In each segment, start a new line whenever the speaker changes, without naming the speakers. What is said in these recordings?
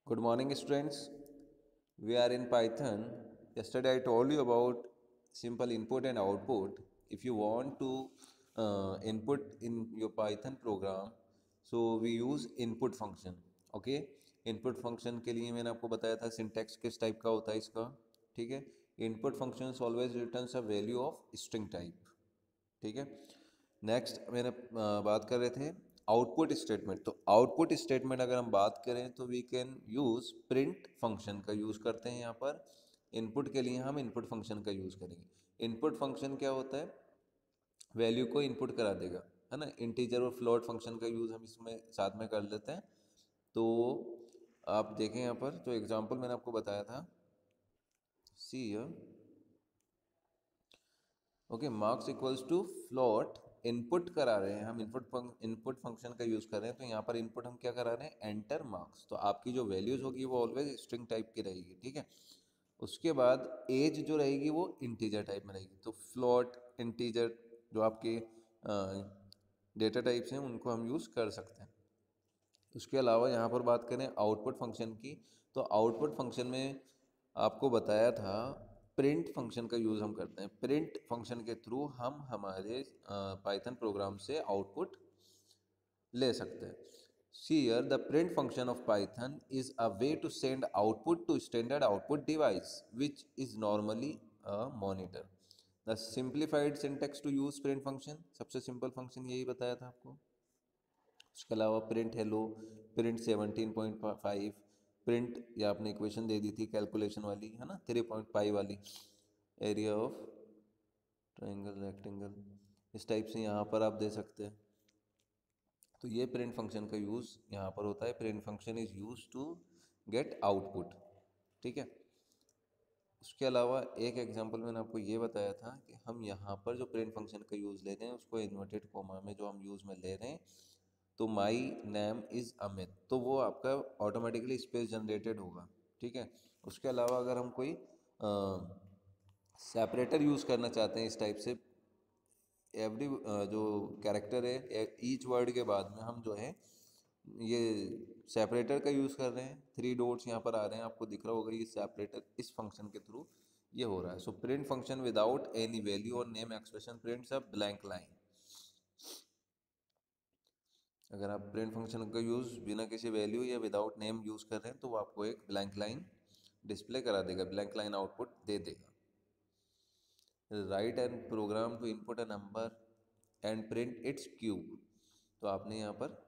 Good morning, students. We are in Python. Yesterday, I told you about simple input and output. If you want to input in your Python program, so we use input function. Okay, input function के लिए मैंने आपको बताया था syntax किस type का होता है इसका. ठीक है, input functions always returns a value of string type. ठीक है. नेक्स्ट मैंने बात कर रहे थे आउटपुट स्टेटमेंट. तो आउटपुट स्टेटमेंट अगर हम बात करें तो we can use print function का यूज़ करते हैं यहाँ पर. इनपुट के लिए हम इनपुट फंक्शन का यूज़ करेंगे. इनपुट फंक्शन क्या होता है? वैल्यू को इनपुट करा देगा, है ना. इंटीजर और फ्लोट फंक्शन का यूज़ हम इसमें साथ में कर लेते हैं. तो आप देखें यहाँ पर जो एग्जांपल मैंने आपको बताया था, see okay, marks equals to float. Input करा रहे हैं हम, इनपुट फंक्शन का यूज़ कर रहे हैं. तो यहाँ पर इनपुट हम क्या करा रहे हैं? Enter marks. तो आपकी जो वैल्यूज़ होगी वो ऑलवेज स्ट्रिंग टाइप की रहेगी. ठीक है. उसके बाद एज जो रहेगी वो इंटीजर टाइप में रहेगी. तो फ्लोट, इंटीजर जो आपके डेटा टाइप्स हैं उनको हम यूज़ कर सकते हैं. उसके अलावा यहाँ पर बात करें आउटपुट फंक्शन की, तो आउटपुट फंक्शन में आपको बताया था प्रिंट फंक्शन का यूज़ हम करते हैं. प्रिंट फंक्शन के थ्रू हम हमारे पाइथन प्रोग्राम से आउटपुट ले सकते हैं. Here the print function of Python is a way to send output to standard output device which is normally a monitor. The simplified syntax to use print function, सबसे simple function यही बताया था आपको. उसके अलावा प्रिंट हेलो, प्रिंट 17.5, प्रिंट या आपने equation दे दी थी कैलकुलेशन वाली, है ना, 3.5 वाली, एरिया ऑफ ट्रायंगल रेक्टेंगल, इस टाइप से यहाँ पर आप दे सकते हैं. तो ये प्रिंट फंक्शन का यूज़ यहाँ पर होता है. Print function is use to get output. ठीक है. उसके अलावा एक एग्जांपल मैंने आपको ये बताया था कि हम यहाँ पर जो प्रिंट फंक्शन का यूज़ ले रहे हैं उसको इन्वर्टेड कोमा में जो हम यूज़ में ले रहे हैं, तो माई नेम इज़ अमित, तो वो आपका ऑटोमेटिकली स्पेस जनरेटेड होगा. ठीक है. उसके अलावा अगर हम कोई सेपरेटर यूज़ करना चाहते हैं इस टाइप से, एवरी जो कैरेक्टर है ईच वर्ड के बाद में हम जो है ये सेपरेटर का यूज़ कर रहे हैं. 3 डॉट्स यहाँ पर आ रहे हैं, आपको दिख रहा होगा. ये सेपरेटर इस फंक्शन के थ्रू ये हो रहा है. So print function without any value और name expression prints a blank line. अगर आप प्रिंट फंक्शन का यूज़ बिना किसी वैल्यू या विदाउट नेम यूज़ कर रहे हैं तो वो आपको एक ब्लैंक लाइन डिस्प्ले करा देगा, ब्लैंक लाइन आउटपुट दे देगा. Write and program to input a number and print its cube. तो आपने यहाँ पर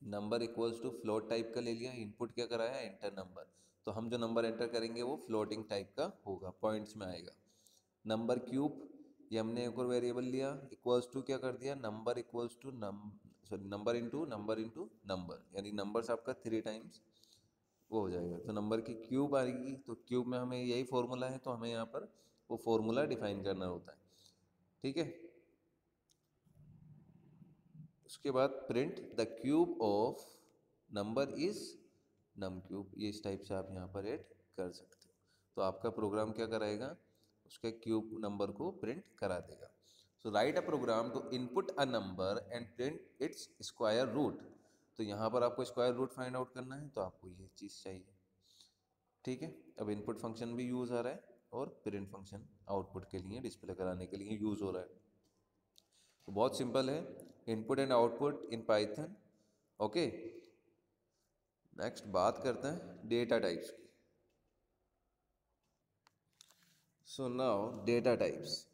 number equals to float type का ले लिया, इनपुट क्या कराया? Enter number. तो हम जो नंबर एंटर करेंगे वो फ्लोटिंग टाइप का होगा, पॉइंट्स में आएगा. नंबर क्यूब, ये हमने एक और वेरिएबल लिया, इक्वल्स टू क्या कर दिया? Number equals to number into number, यानी नंबर्स आपका 3 टाइम्स वो हो जाएगा. तो नंबर की क्यूब आएगी, तो क्यूब में हमें यही फॉर्मूला है, तो हमें यहाँ पर वो फॉर्मूला डिफाइन करना होता है. ठीक है. उसके बाद print the cube of number is num cube, ये इस टाइप से आप यहाँ पर ऐड कर सकते हो. तो आपका प्रोग्राम क्या कराएगा? उसके क्यूब नंबर को प्रिंट करा देगा. So write a program to input a number and print its square root. तो यहाँ पर आपको स्क्वायर रूट फाइंड आउट करना है, तो आपको ये चीज़ चाहिए. ठीक है. अब इनपुट फंक्शन भी यूज़ आ रहा है और प्रिंट फंक्शन आउटपुट के लिए डिस्प्ले कराने के लिए यूज़ हो रहा है. तो बहुत सिंपल है input and output in Python. Okay. Next बात करते हैं डेटा टाइप्स की. So now data types.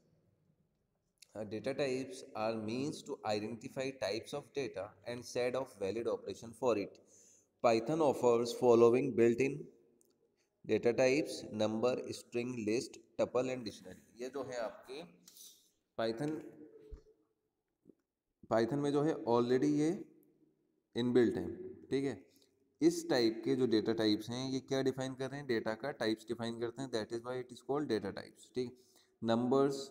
Data types are means to identify types of data and set of valid operation for it. Python offers following built-in data types: number, string, list, tuple and dictionary. ये जो है आपके Python Python में जो है already ये inbuilt है. ठीक है. इस टाइप के जो डेटा टाइप्स हैं ये क्या डिफाइन कर रहे हैं? डेटा का टाइप्स डिफाइन करते हैं. That is why it is called data types. ठीक. नंबर्स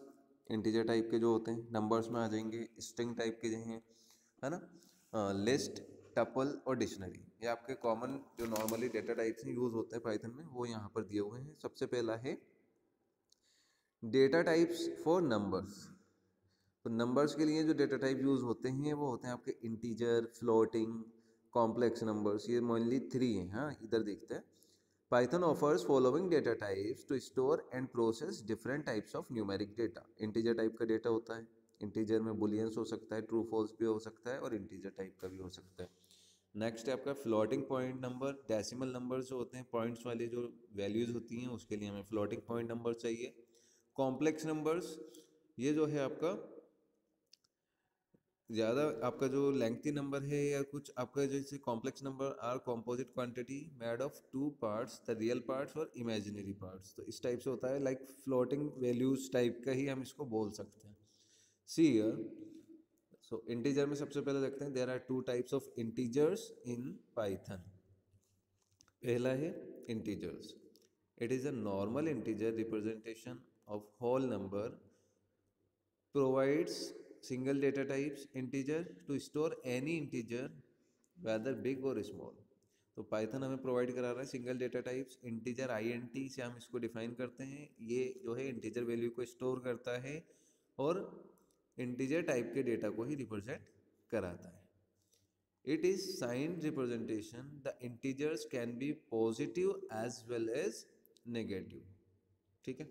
इंटीजर टाइप के जो होते हैं नंबर्स में आ जाएंगे, स्ट्रिंग टाइप के जो हैं, है ना, लिस्ट, टपल और डिक्शनरी. ये आपके कॉमन जो नॉर्मली डेटा टाइप्स हैं यूज़ होते हैं पाइथन में, वो यहाँ पर दिए हुए हैं. सबसे पहला है डेटा टाइप्स फॉर नंबर्स. तो नंबर्स के लिए जो डेटा टाइप यूज़ होते हैं वो होते हैं आपके इंटीजर, फ्लोटिंग, कॉम्प्लेक्स नंबर्स, ये मेनली 3 हैं। हाँ, इधर देखते हैं। Python offers following data types to store and process different types of numeric data. Integer type का डेटा होता है, इंटीजर में बुलियंस हो सकता है, ट्रू फॉल्स भी हो सकता है, और इंटीजर टाइप का भी हो सकता है। नेक्स्ट है आपका floating point number. Decimal number जो होते हैं, पॉइंट्स वाली जो वैल्यूज़ होती हैं, उसके लिए हमें फ्लोटिंग पॉइंट नंबर चाहिए। कॉम्प्लेक्स नंबर्स, ये जो है आपका ज़्यादा आपका जो लेंथी नंबर है, या कुछ आपका जैसे complex number are composite quantity made of two parts, the real parts और इमेजिनरी पार्ट्स। तो इस टाइप से होता है, लाइक फ्लोटिंग वैल्यूज टाइप का ही हम इसको बोल सकते हैं। सी हियर, सो इंटीजर में सबसे पहले देखते हैं, there are two types of integers in Python. पहला है integers. It is a normal integer representation of whole number, provides single data types integer to store any integer whether big or small। तो Python हमें provide करा रहा है single data types integer, INT से हम इसको डिफाइन करते हैं। ये जो है इंटीजर वैल्यू को स्टोर करता है और इंटीजर टाइप के डेटा को ही रिप्रेजेंट कराता है। It is signed representation, the integers can be positive as well as negative. ठीक है,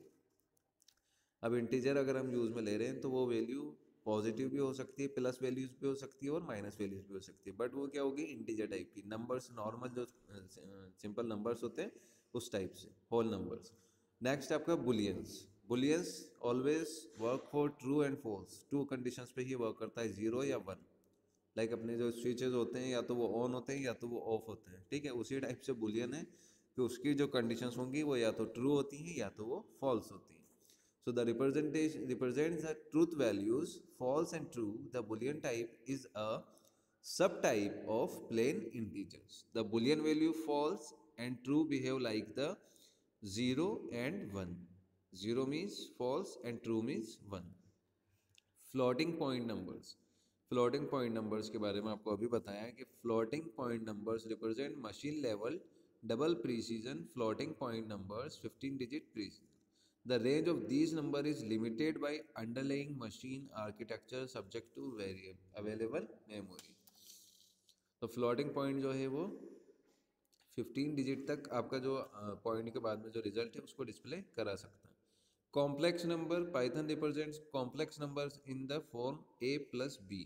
अब इंटीजर अगर हम यूज़ में ले रहे हैं तो वो वैल्यू पॉजिटिव भी हो सकती है, प्लस वैल्यूज भी हो सकती है, और माइनस वैल्यूज भी हो सकती है, बट वो क्या होगी, इंटीजर टाइप की। नंबर्स नॉर्मल जो सिंपल नंबर्स होते हैं उस टाइप से, होल नंबर्स। नेक्स्ट आपका booleans. Booleans always work for true and false, two conditions पे ही वर्क करता है, 0 या 1। लाइक अपने जो स्विचेस होते हैं, या तो वो ऑन होते हैं या तो वो ऑफ होते हैं। ठीक है, उसी टाइप से बुलियन है कि उसकी जो कंडीशंस होंगी वो या तो ट्रू होती हैं या तो वो फॉल्स होती हैं। So the representation represents the truth values, false and true. The Boolean type is a subtype of plain integers. The Boolean value false and true behave like the 0 and 1. 0 means false and true means 1. Floating point numbers. Floating point numbers के बारे में आपको अभी बताया है कि floating point numbers represent machine level double precision floating point numbers, 15 digit precision. The range of these number is limited by underlying machine architecture subject to available memory। तो floating point जो है वो 15 डिजिट तक आपका जो point के बाद में जो रिजल्ट है उसको डिस्प्ले करा सकता है। Complex number, Python represents complex numbers in the form a plus b।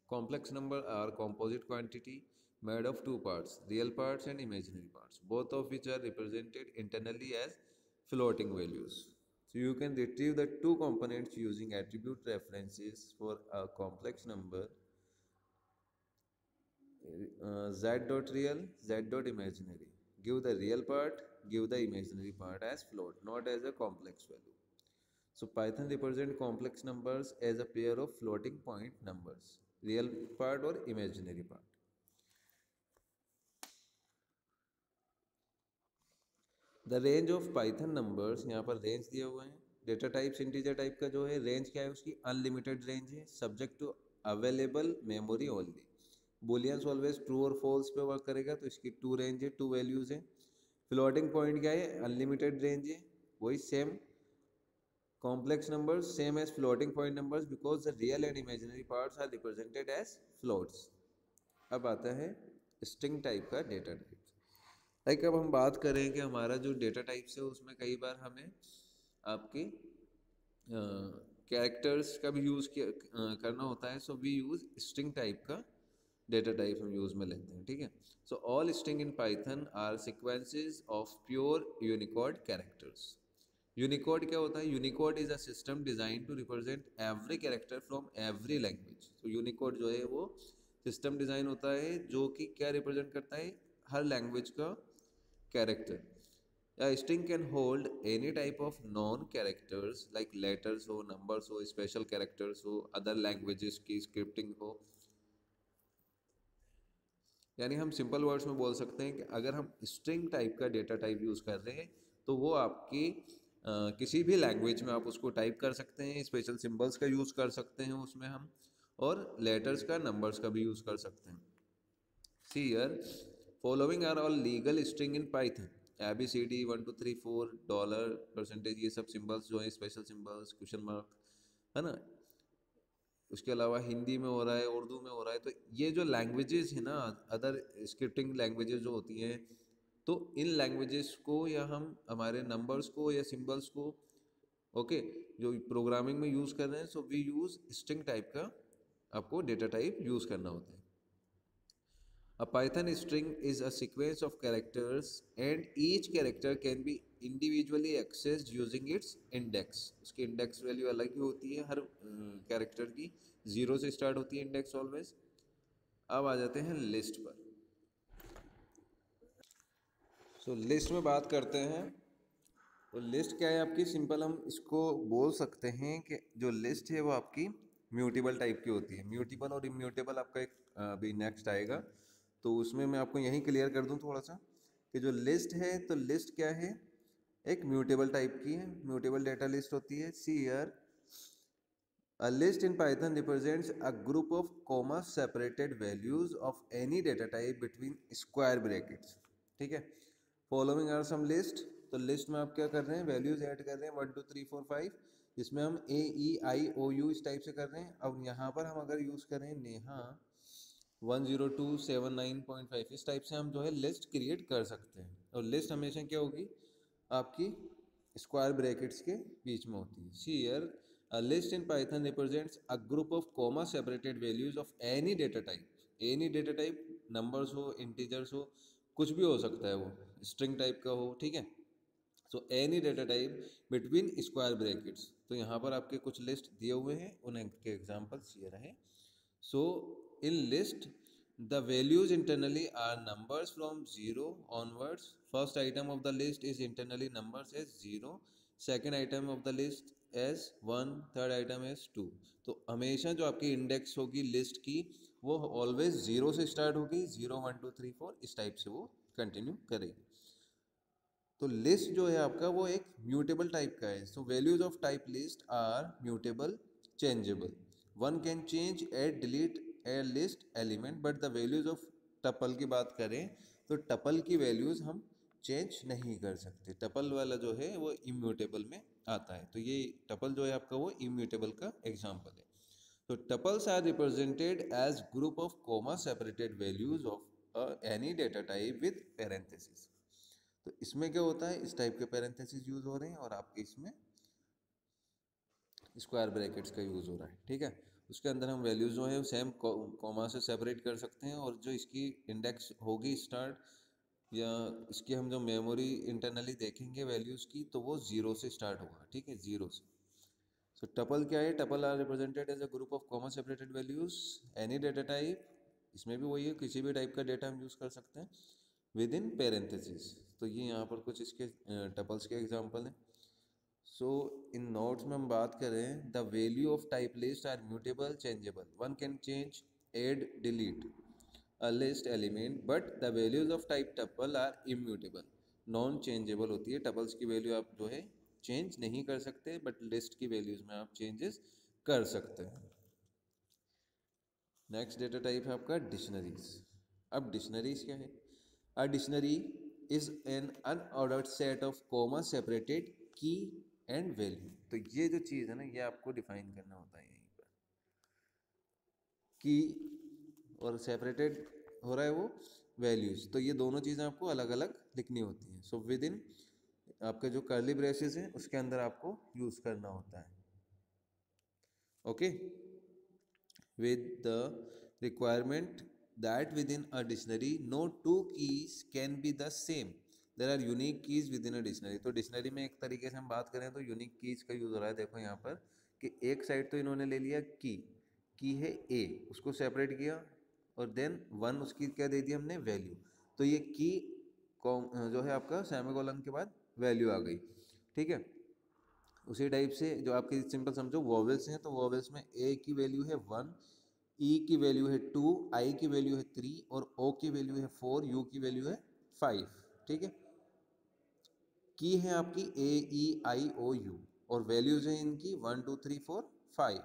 Complex number are composite quantity made of two parts, real parts and imaginary parts, both of which are represented internally as floating values। So you can retrieve the two components using attribute references for a complex number, z dot real, z dot imaginary. Give the real part, give the imaginary part as float, not as a complex value। So Python represent complex numbers as a pair of floating point numbers, real part or imaginary part। The range of Python numbers, यहाँ पर range दिए हुए हैं। Data types integer type का जो है, range क्या है उसकी, अनलिमिटेड रेंज है, subject to available memory only. Booleans always true और फॉल्स पे वर्क करेगा, तो इसकी 2 रेंज है, 2 वैल्यूज है। फ्लोटिंग पॉइंट क्या है, अनलिमिटेड रेंज है, वही same. Complex numbers same as floating point numbers because the real and imaginary parts are represented as floats। अब आता है स्ट्रिंग टाइप का डेटा टाइप। लाइक अब हम बात करें कि हमारा जो डेटा टाइप्स है उसमें कई बार हमें आपके कैरेक्टर्स का भी यूज़ करना होता है। So we use string type का डेटा टाइप हम यूज़ में लेते हैं। ठीक है, so all string in Python are sequences of pure Unicode characters. Unicode क्या होता है, Unicode is a system design to represent every character from every language. तो यूनिकोड जो है वो सिस्टम डिज़ाइन होता है जो कि क्या रिप्रेजेंट करता है, हर लैंग्वेज का कैरेक्टर। या string can hold any type of non characters, like letters हो, नंबर्स हो, स्पेशल कैरेक्टर्स हो, अदर लैंग्वेजेस की स्क्रिप्टिंग हो। यानी हम सिंपल वर्ड्स में बोल सकते हैं कि अगर हम स्ट्रिंग टाइप का डेटा टाइप यूज़ कर रहे हैं तो वो आपकी किसी भी लैंग्वेज में आप उसको टाइप कर सकते हैं। स्पेशल सिंबल्स का यूज़ कर सकते हैं उसमें हम, और लेटर्स का, नंबर्स का भी यूज़ कर सकते हैं। See here, following are all legal string in Python. ABCD 1 2 3 4 $, percentage, ये सब सिंबल्स जो है, स्पेशल सिंबल्स, क्वेश्चन मार्क, है ना, उसके अलावा हिंदी में हो रहा है, उर्दू में हो रहा है। तो ये जो लैंग्वेजेस है ना, अदर स्क्रिप्टिंग लैंग्वेजेस जो होती हैं, तो इन लैंग्वेजेस को या हम हमारे नंबर्स को या सिंबल्स को, ओके, जो प्रोग्रामिंग में यूज़ कर रहे हैं, so we use string type का आपको डेटा टाइप यूज़ करना होता है। A Python string is a sequence of characters and each character can be individually accessed using its index. उसकी index वैल्यू अलग ही होती है हर कैरेक्टर की, जीरो से स्टार्ट होती है इंडेक्स ऑलवेज। अब आ जाते हैं लिस्ट पर। सो लिस्ट में बात करते हैं। तो लिस्ट क्या है आपकी, सिंपल हम इसको बोल सकते हैं कि जो लिस्ट है वो आपकी म्यूटेबल टाइप की होती है। म्यूटेबल और इम्यूटेबल आपका एक अभी नेक्स्ट आएगा, तो उसमें मैं आपको यहीं क्लियर कर दूं थोड़ा सा कि जो लिस्ट है, तो लिस्ट क्या है, एक म्यूटेबल टाइप की है, म्यूटेबल डेटा लिस्ट होती है। See here, a list in Python represents a group of comma separated values of any data type between square brackets। ठीक है, फॉलोइंग आर सम लिस्ट। तो लिस्ट में आप क्या कर रहे हैं, वैल्यूज ऐड कर रहे हैं 1 2 3 4 5, जिसमें हम AEIOU इस टाइप से कर रहे हैं। अब यहाँ पर हम अगर यूज़ करें नेहा 10279.5, इस टाइप से हम जो है लिस्ट क्रिएट कर सकते हैं। और लिस्ट हमेशा क्या होगी, आपकी स्क्वायर ब्रैकेट्स के बीच में होती है। See here, a list in Python represents a group of comma separated values of any data type। any data type, numbers हो, integers हो, कुछ भी हो सकता है, वो string टाइप का हो, ठीक है। So any data type between square brackets. तो यहाँ पर आपके कुछ लिस्ट दिए हुए हैं, उनके एग्जांपल्स ये रहे। So in list the values internally are numbers from 0 onwards। first item of the list is internally numbers as 0, second item of the list as 1, third item as 2। तो हमेशा जो आपकी इंडेक्स होगी लिस्ट की, वो always 0 से start होगी, 0 1 2 3 4 इस टाइप से वो कंटिन्यू करेगी। तो लिस्ट जो है आपका वो एक म्यूटेबल टाइप का है। So values of type list are mutable, changeable. One can change add delete a list element, but the values of tuple की बात करें तो टपल की वैल्यूज हम चेंज नहीं कर सकते। टपल वाला जो है वो इम्यूटेबल में आता है। तो ये टपल जो है आपका वो इम्यूटेबल का एग्जाम्पल है। तो tuples are represented as group of comma separated values of any data type with parenthesis. तो इसमें क्या होता है, इस टाइप के पैरेंथेसिस यूज हो रहे हैं और आपके इसमें स्क्वायर ब्रैकेट्स का यूज हो रहा है, ठीक है। उसके अंदर हम वैल्यूज जो है सेम कॉमा से सेपरेट कर सकते हैं, और जो इसकी इंडेक्स होगी स्टार्ट, या इसकी हम जो मेमोरी इंटरनली देखेंगे वैल्यूज की, तो वो जीरो से स्टार्ट होगा, ठीक है, जीरो से। सो टपल क्या है, tuple are represented as a group of comma separated values any data type. इसमें भी वही है, किसी भी टाइप का डेटा हम यूज कर सकते हैं विद इन पैरेंथेसिस। तो ये यहाँ पर कुछ इसके टपल्स के एग्जांपल हैं। सो इन नोट्स में हम बात करें, the value of type list are mutable, changeable. One can change, add, delete a list element, but the values of type tuple are immutable. Non changeable होती है, टपल्स की वैल्यू आप जो है चेंज नहीं कर सकते, बट लिस्ट की वैल्यूज में आप चेंजेस कर सकते हैं। नेक्स्ट डेटा टाइप है आपका डिक्शनरीज। अब डिक्शनरीज क्या है, a dictionary is an unordered set of comma separated की एंड वैल्यू। तो ये जो चीज़ है ना, ये आपको डिफाइन करना होता है यहीं पर। की और सेपरेटेड हो रहा है वो वैल्यूज, तो ये दोनों चीज़ें आपको अलग अलग लिखनी होती हैं। सो विद इन आपके जो कर्ली ब्रेसेस हैं उसके अंदर आपको यूज़ करना होता है, okay. with the requirement that within a dictionary no two keys can be the same। there are unique keys within a dictionary। तो डिक्शनरी में एक तरीके से हम बात करें तो यूनिक कीज का यूज हो रहा है। देखो यहाँ पर कि एक साइड तो इन्होंने ले लिया की है ए, उसको सेपरेट किया, और देन वन उसकी क्या दे दी हमने, वैल्यू। तो ये की जो है आपका सेमीकोलन के बाद वैल्यू आ गई, ठीक है। उसी टाइप से जो आपकी सिंपल समझो वॉवेल्स हैं, तो वॉवेल्स में ए की वैल्यू है 1, ई की वैल्यू है 2, आई की वैल्यू है 3, और ओ की वैल्यू है 4, यू की वैल्यू है 5, ठीक है। की है आपकी ए ई आई ओ यू, और वैल्यूज हैं इनकी 1 2 3 4 5,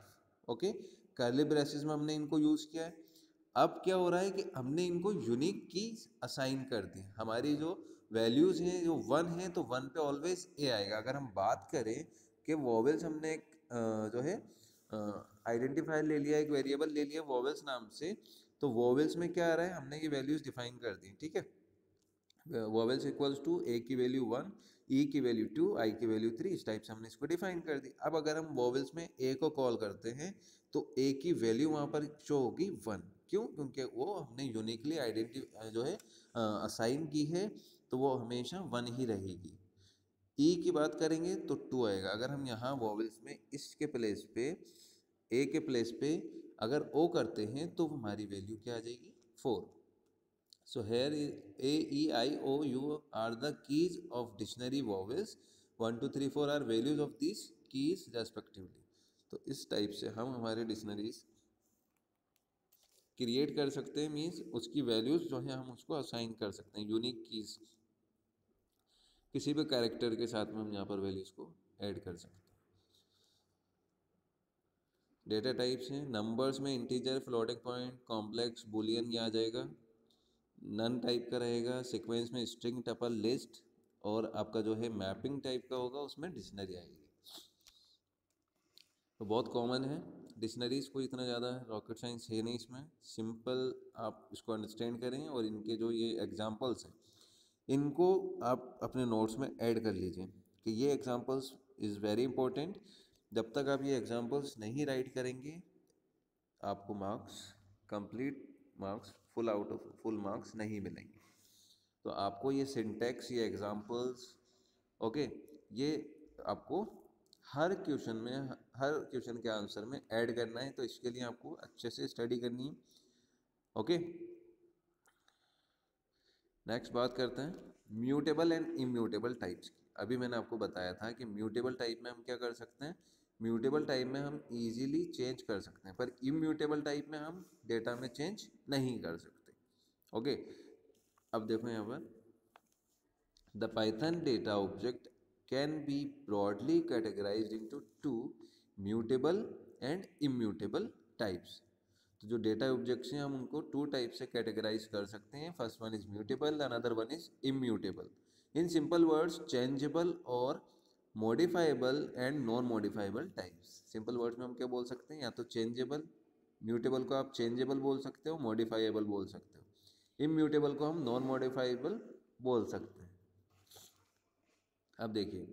ओके। कर्ली ब्रेसेस में हमने इनको यूज किया है। अब क्या हो रहा है कि हमने इनको यूनिक की असाइन कर दी। हमारी जो वैल्यूज हैं जो 1 है, तो 1 पे ऑलवेज ए आएगा। अगर हम बात करें कि वॉवेल्स हमने जो है आइडेंटिफायर ले लिया, एक वेरिएबल ले लिया वोवेल्स नाम से। तो वोवेल्स में क्या आ रहा है, हमने ये वैल्यूज डिफाइन कर दी, ठीक है। वोवेल्स इक्वल्स टू ए की वैल्यू 1, ई की वैल्यू 2, आई की वैल्यू 3, इस टाइप से हमने इसको डिफाइन कर दी। अब अगर हम वोवेल्स में ए को कॉल करते हैं तो ए की वैल्यू वहाँ पर शो होगी 1। क्यों? क्योंकि वो हमने यूनिकली जो है असाइन की है, तो वो हमेशा 1 ही रहेगी। ई की बात करेंगे तो 2 आएगा। अगर हम यहाँ वॉवेल्स में इसके प्लेस पे, ए के प्लेस पे अगर ओ करते हैं तो हमारी वैल्यू क्या आ जाएगी, 4। So here A E I O U are the keys of dictionary vowels, 1 2 3 4 are values of this keys respectively. तो इस टाइप से हम हमारे डिक्शनरीज क्रिएट कर सकते हैं, मीन्स उसकी वैल्यूज जो है हम उसको असाइन कर सकते हैं यूनिक कीज, किसी भी कैरेक्टर के साथ में हम यहाँ पर वैल्यूज को ऐड कर सकते हैं। डेटा टाइप्स हैं, नंबर्स में integer, floating point, complex, Boolean, ये आ जाएगा। नन टाइप का रहेगा, सीक्वेंस में स्ट्रिंग, टपल, लिस्ट, और आपका जो है मैपिंग टाइप का होगा उसमें डिक्शनरी आएगी। तो बहुत कॉमन है, डिक्शनरीज को इतना ज़्यादा रॉकेट साइंस है नहीं इसमें, सिंपल आप इसको अंडरस्टैंड करें और इनके जो ये एग्जांपल्स हैं इनको आप अपने नोट्स में ऐड कर लीजिए कि ये एग्जांपल्स इज़ वेरी इंपॉर्टेंट। जब तक आप ये एग्जांपल्स नहीं राइट करेंगे आपको marks, complete marks, full out of full marks नहीं मिलेंगे। तो आपको ये सिंटैक्स, ये एग्जांपल्स, ओके, ये आपको हर क्वेश्चन में, हर क्वेश्चन के आंसर में ऐड करना है। तो इसके लिए आपको अच्छे से स्टडी करनी है, ओके। नेक्स्ट बात करते हैं म्यूटेबल एंड इम्यूटेबल टाइप्स की। अभी मैंने आपको बताया था कि म्यूटेबल टाइप में हम क्या कर सकते हैं, म्यूटेबल टाइप में हम इजीली चेंज कर सकते हैं, पर इम्यूटेबल टाइप में हम डेटा में चेंज नहीं कर सकते, ओके। अब देखो यहाँ पर the Python data object can be broadly categorised into 2 mutable and immutable types. तो जो डेटा ऑब्जेक्ट्स हैं हम उनको 2 टाइप से कैटेगराइज कर सकते हैं। First one is mutable, another one is immutable. In simple words changeable और modifiable and non modifiable types. Simple words में हम क्या बोल सकते हैं, या तो चेंजेबल, म्यूटेबल को आप चेंजेबल बोल सकते हो, मॉडिफाइबल बोल सकते हो, इम्यूटेबल को हम नॉन मॉडिफाइबल बोल सकते हैं। अब देखिए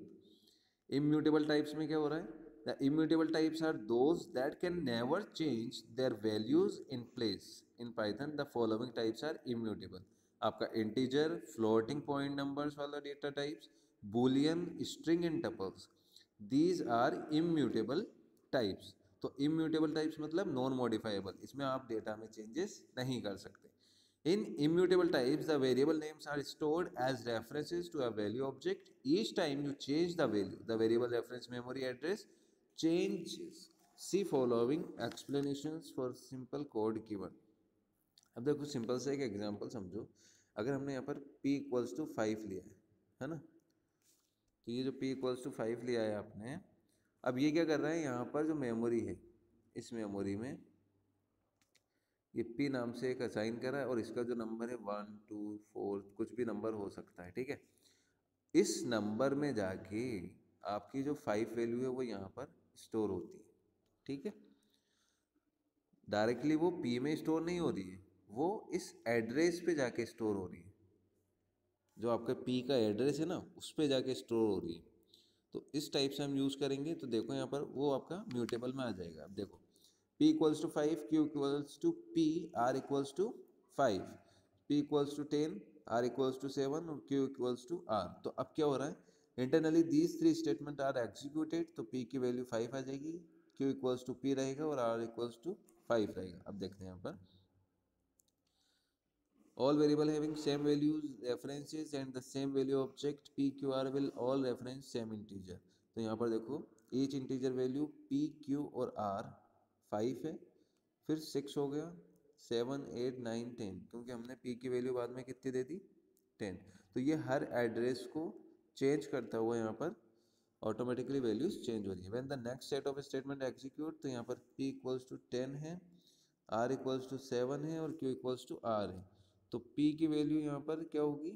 इम्यूटेबल टाइप्स में क्या हो रहा है, the immutable types are those that can never change their values in place. In Python the following types are immutable. आपका इंटीजर, फ्लोटिंग पॉइंट नंबर्स वाला data types, boolean, string and tuples, these are immutable types. तो immutable types मतलब non modifiable, इसमें आप data में changes नहीं कर सकते। In immutable types, the variable names are stored as references to a value object. Each time you change the value, the variable reference memory address changes. See following explanations for simple code given. अब देखो simple से एक example समझो। अगर हमने यहाँ पर p equals to 5 लिया है ना, तो ये जो p इक्वल्स टू 5 लिया है आपने, अब ये क्या कर रहा है, यहाँ पर जो मेमोरी है इस मेमोरी में ये P नाम से एक असाइन करा है और इसका जो नंबर है 1 2 4 कुछ भी नंबर हो सकता है, ठीक है। इस नंबर में जाके आपकी जो 5 वैल्यू है वो यहाँ पर स्टोर होती है, ठीक है। डायरेक्टली वो P में स्टोर नहीं हो रही है, वो इस एड्रेस पे जाके स्टोर हो रही है, जो आपका P का एड्रेस है ना उस पे जाके स्टोर हो रही है। तो इस टाइप से हम यूज़ करेंगे तो देखो यहाँ पर वो आपका म्यूटेबल में आ जाएगा। अब देखो p equals to 5, q equals to p, r equals to 5, p equals to 10, r equals to 7 और q इक्वल्स टू r। तो अब क्या हो रहा है, internally these 3 statement are executed, तो p की वैल्यू 5 आ जाएगी, q इक्वल्स टू p रहेगा और r इक्वल्स टू 5 रहेगा। अब देखते हैं यहाँ पर all variable having same values references and the same value object p q r will all reference same integer। तो यहाँ पर देखो each integer value p q और r 5 है, फिर 6 हो गया, 7 8 9 10, क्योंकि हमने p की वैल्यू बाद में कितनी दे दी 10। तो ये हर एड्रेस को चेंज करता हुआ यहाँ पर ऑटोमेटिकली वैल्यूज चेंज हो रही है। When the next set of statement execute, तो यहाँ पर p इक्वल्स टू 10 है, r इक्वल्स टू 7 है और q इक्वल्स टू r है। तो p की वैल्यू यहाँ पर क्या होगी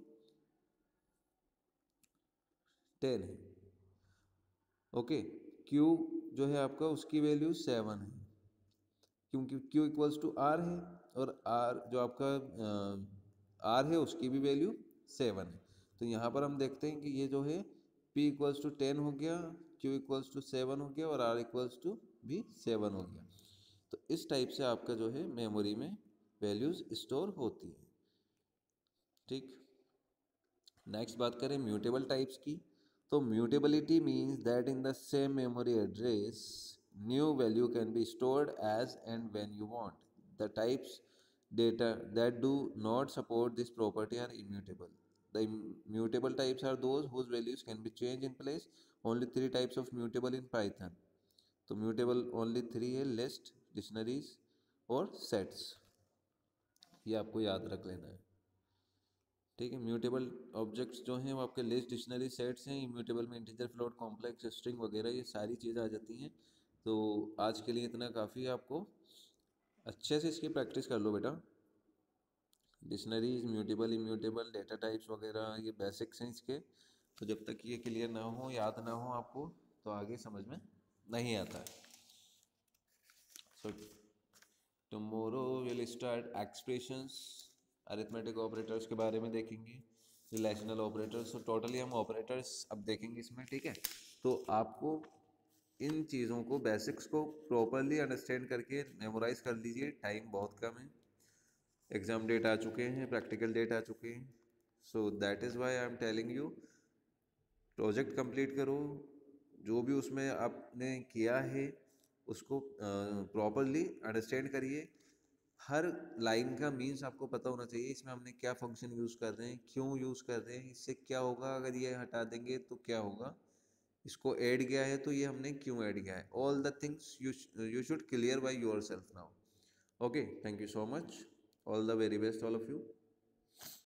10 है, ओके। क्यू जो है आपका उसकी वैल्यू 7 है, क्योंकि क्यू इक्वल्स टू आर है, और आर जो आपका आर है उसकी भी वैल्यू 7 है। तो यहाँ पर हम देखते हैं कि ये जो है पी इक्वल्स टू 10 हो गया, क्यू इक्वल्स टू 7 हो गया, और आर इक्वल्स टू भी 7 हो गया। तो इस टाइप से आपका जो है मेमोरी में वैल्यूज स्टोर होती है। ठीक, नेक्स्ट बात करें म्यूटेबल टाइप्स की। तो mutability means that in the same memory address new value can be stored as and when you want. The types data that do not support this property are immutable. The mutable types are those whose values can be changed in place. Only three types of mutable in Python. तो mutable only 3 है, list, dictionaries और sets. ये आपको याद रख लेना है। ठीक है, म्यूटेबल ऑब्जेक्ट्स जो हैं वो आपके लिस्ट, डिक्शनरी, सेट्स हैं। इम्यूटेबल में इंटीजर, फ्लोट, कॉम्प्लेक्स, स्ट्रिंग वगैरह ये सारी चीज़ें आ जाती हैं। तो आज के लिए इतना काफ़ी है, आपको अच्छे से इसकी प्रैक्टिस कर लो बेटा। Dictionaries, mutable, immutable, data types वगैरह ये बेसिक्स हैं इसके। तो जब तक ये क्लियर ना हो, याद ना हो आपको, तो आगे समझ में नहीं आता है। So tomorrow will start expressions, arithmetic operators के बारे में देखेंगे, रिलेशनल ऑपरेटर्स। तो टोटली हम ऑपरेटर्स अब देखेंगे इसमें। ठीक है, तो आपको इन चीज़ों को, बेसिक्स को प्रॉपरली अंडरस्टैंड करके मेमोराइज कर लीजिए। टाइम बहुत कम है, एग्ज़ाम डेट आ चुके हैं, प्रैक्टिकल डेट आ चुके हैं। So that is why I am telling you, project complete करो, जो भी उसमें आपने किया है उसको प्रॉपरली अंडरस्टैंड करिए। हर लाइन का मीन्स आपको पता होना चाहिए, इसमें हमने क्या फंक्शन यूज़ कर रहे हैं, क्यों यूज़ कर रहे हैं, इससे क्या होगा, अगर ये हटा देंगे तो क्या होगा, इसको ऐड किया है तो ये हमने क्यों ऐड किया है। All the things you should clear by your self now. Okay, thank you so much, all the very best all of you.